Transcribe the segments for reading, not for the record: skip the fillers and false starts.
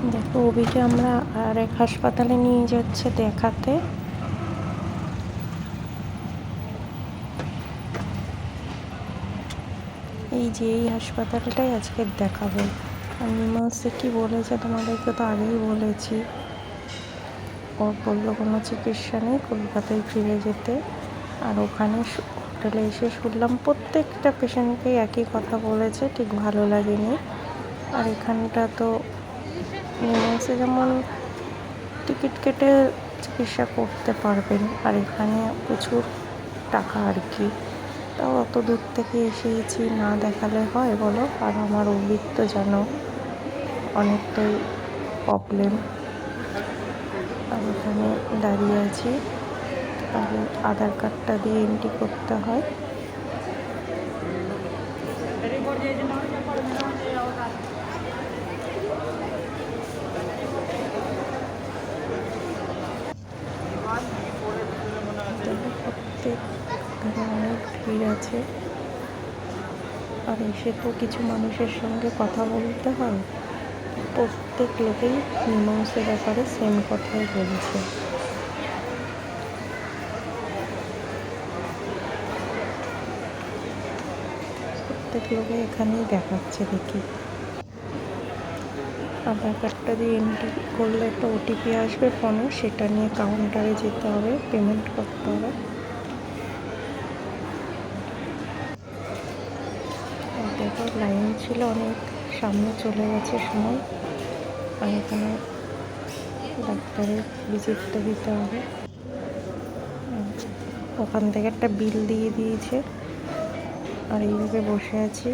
দেখো অভিকে আমরা আরেক হাসপাতালে নিয়ে যাচ্ছে দেখাতে। এই যে এই হাসপাতালটাই আজকে দেখাবো। আর নিমাসে কি বলেছে তোমাদেরকে তো আগেই বলেছি, ওর বললো কোনো চিকিৎসা নেই, কলকাতায় ফিরে যেতে। আর ওখানে হোটেলে এসে শুনলাম প্রত্যেকটা পেশেন্টকেই একই কথা বলেছে, ঠিক ভালো লাগেনি। আর এখানটা তো নিমাসে যেমন টিকিট কেটে চিকিৎসা করতে পারবেন, আর এখানে প্রচুর টাকা আর কি। তাও অত দূর থেকে এসেছি, না দেখালে হয় বলো? আর আমার অভির তো জানো অনেকটাই প্রবলেম। আর এখানে দাঁড়িয়ে আছি, আর আধার কার্ডটা দিয়ে এন্ট্রি করতে হয়। প্রত্যেকখানে অনেক ভিড় আছে। আর এসে তো কিছু মানুষের সঙ্গে কথা বলতে হয়, প্রত্যেক লোকেই নিমান্সের ব্যাপারে সেম কথাই বলছে। প্রত্যেক লোকে এখানেই দেখাচ্ছে দেখি। আধার কার্ডটা দিয়ে এন্ট্রি করলে একটা ওটিপি আসবে ফোনে, সেটা নিয়ে কাউন্টারে যেতে হবে, পেমেন্ট করতে হবে। দেখো লাইন ছিল অনেক, সামনে চলে গেছে সময়। আর এখানে ডাক্তারের ভিজিটটা দিতে হবে। ওখান থেকে একটা বিল দিয়ে দিয়েছে, আর এইভাবে বসে আছি,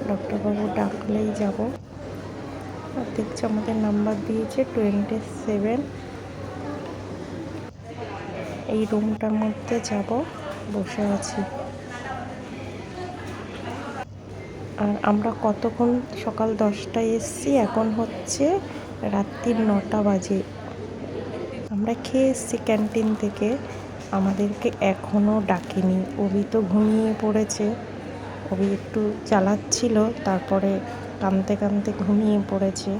ডক্টরবাবু ডাকলেই যাব। আর দেখছি আমাদের নাম্বার দিয়েছে 27। এই রুমটার মধ্যে যাব, বসে আছি। আর আমরা কতক্ষণ, সকাল 10টায় এসছি, এখন হচ্ছে রাত্রির 9টা বাজে। আমরা খেয়ে এসছি ক্যান্টিন থেকে, আমাদেরকে এখনও ডাকেনি। অভি তো ঘুমিয়ে পড়েছে, অভি একটু চালাচ্ছিল, তারপরে কাঁদতে কাঁদতে ঘুমিয়ে পড়েছে।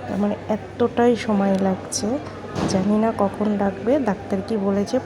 তার মানে এতটাই সময় লাগছে, জানি না কখন ডাকবে। ডাক্তার কি বলেছে